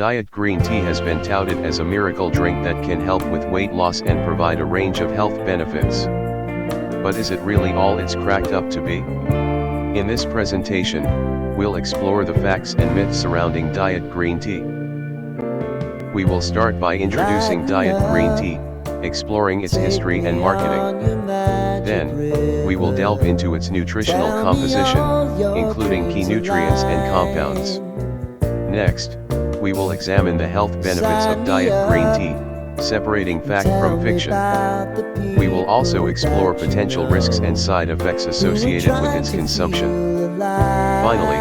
Diet green tea has been touted as a miracle drink that can help with weight loss and provide a range of health benefits. But is it really all it's cracked up to be? In this presentation, we'll explore the facts and myths surrounding diet green tea. We will start by introducing diet green tea, exploring its history and marketing. Then, we will delve into its nutritional composition, including key nutrients and compounds. Next, we will examine the health benefits of diet green tea, separating fact from fiction. We will also explore potential risks and side effects associated with its consumption. Finally,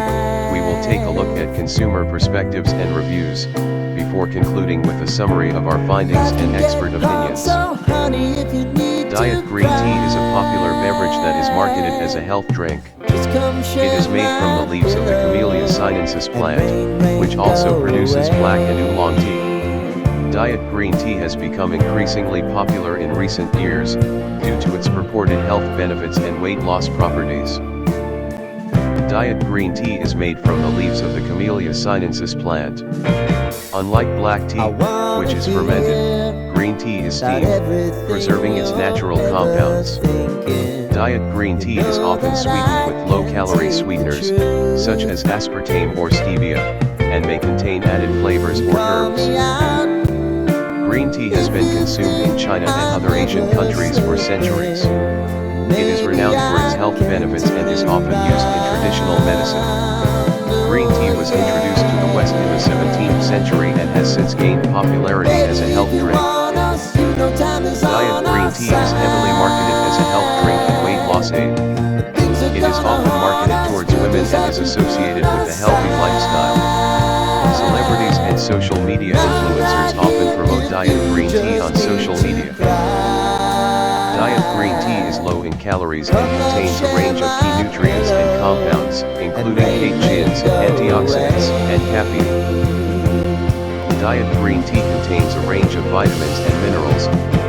we will take a look at consumer perspectives and reviews, before concluding with a summary of our findings and expert opinions. Diet green tea is a popular beverage that is marketed as a health drink. It is made from the leaves of the Camellia sinensis plant, which also produces black and oolong tea. Diet green tea has become increasingly popular in recent years, due to its purported health benefits and weight loss properties. Diet green tea is made from the leaves of the Camellia sinensis plant. Unlike black tea, which is fermented, green tea is steamed, preserving its natural compounds. Diet green tea is often sweetened with low-calorie sweeteners, such as aspartame or stevia, and may contain added flavors or herbs. Green tea has been consumed in China and other Asian countries for centuries. It is renowned for its health benefits and is often used in traditional medicine. Green tea was introduced to the West in the 17th century and has since gained popularity as a health drink. Diet green tea is heavily marketed as a health drink and weight loss aid. It is often marketed towards women and is associated with a healthy lifestyle. Celebrities and social media influencers often promote diet green tea on social media. Diet green tea is low in calories and contains a range of key nutrients and compounds, including catechins, antioxidants, and caffeine. Diet green tea contains a range of vitamins and minerals,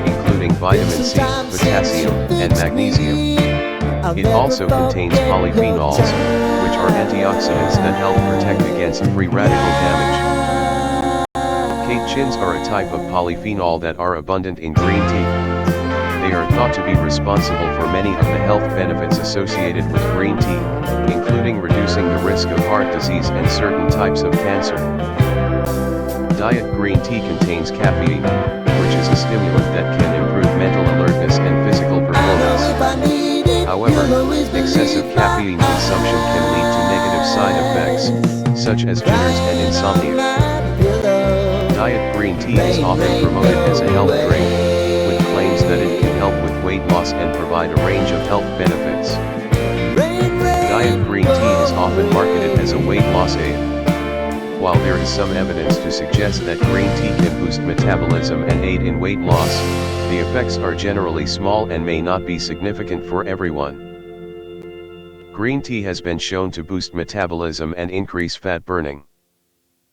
including vitamin C, potassium, and magnesium. It also contains polyphenols, which are antioxidants that help protect against free radical damage. Catechins are a type of polyphenol that are abundant in green tea. They are thought to be responsible for many of the health benefits associated with green tea, including reducing the risk of heart disease and certain types of cancer. Diet green tea contains caffeine, which is a stimulant that can improve mental alertness and physical performance. However, excessive caffeine consumption can lead to negative side effects, such as jitters and insomnia. Diet green tea is often promoted as a health drink, with claims that it can help with weight loss and provide a range of health benefits. Diet green tea is often marketed as a weight loss aid. While there is some evidence to suggest that green tea can boost metabolism and aid in weight loss, the effects are generally small and may not be significant for everyone. Green tea has been shown to boost metabolism and increase fat burning.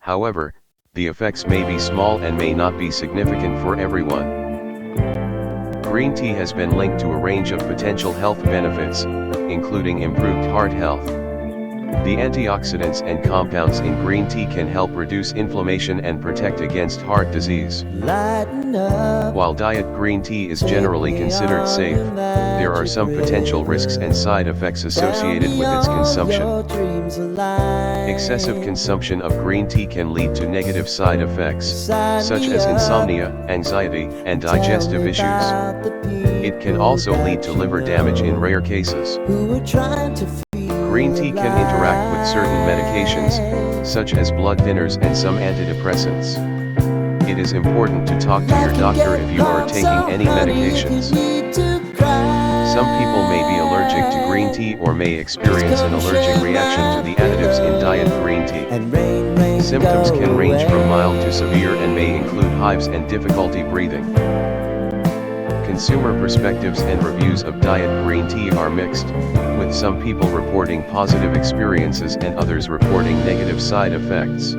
However, the effects may be small and may not be significant for everyone. Green tea has been linked to a range of potential health benefits, including improved heart health. The antioxidants and compounds in green tea can help reduce inflammation and protect against heart disease. While diet green tea is generally considered safe, there are some potential risks and side effects associated with its consumption. Excessive consumption of green tea can lead to negative side effects, such as insomnia, anxiety, and digestive issues. It can also lead to liver damage in rare cases. Green tea can interact with certain medications, such as blood thinners and some antidepressants. It is important to talk to your doctor if you are taking any medications. Some people may be allergic to green tea or may experience an allergic reaction to the additives in diet green tea. Symptoms can range from mild to severe and may include hives and difficulty breathing. Consumer perspectives and reviews of diet green tea are mixed, with some people reporting positive experiences and others reporting negative side effects.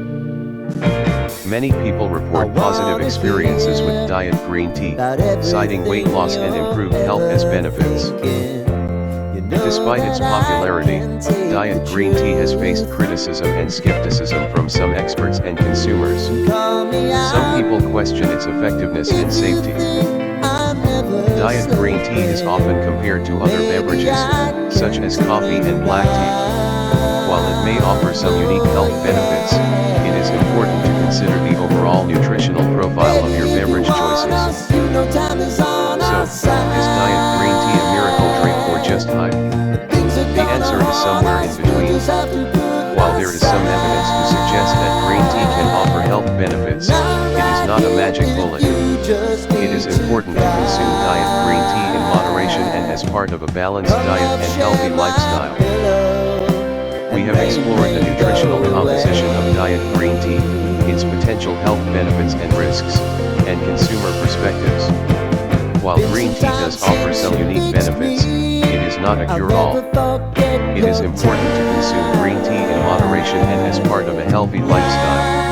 Many people report positive experiences with diet green tea, citing weight loss and improved health as benefits. Despite its popularity, diet green tea has faced criticism and skepticism from some experts and consumers. Some people question its effectiveness and safety. Diet green tea is often compared to other beverages, such as coffee and black tea. While it may offer some unique health benefits, it is important to consider the overall nutritional profile of your beverage choices. So, is diet green tea a miracle drink or just hype? The answer is somewhere in between. While there is some evidence to suggest that green tea can offer health benefits, it is not a magic bullet. It is important to consume diet green tea in moderation and as part of a balanced diet and healthy lifestyle. We have explored the nutritional composition of diet green tea, its potential health benefits and risks, and consumer perspectives. While green tea does offer some unique benefits, it is not a cure-all. It is important to consume green tea in moderation and as part of a healthy lifestyle.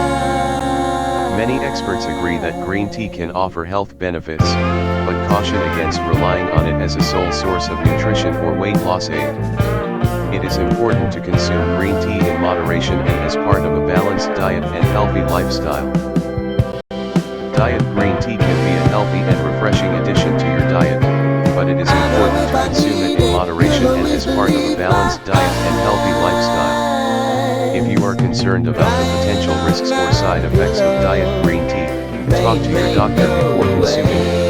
Many experts agree that green tea can offer health benefits, but caution against relying on it as a sole source of nutrition or weight loss aid. It is important to consume green tea in moderation and as part of a balanced diet and healthy lifestyle. Diet green tea can be a healthy and refreshing addition to your diet, but it is important to consume it in moderation and as part of a balanced diet and healthy lifestyle. If you are concerned about the potential risks or side effects of diet green tea, talk to your doctor before consuming it.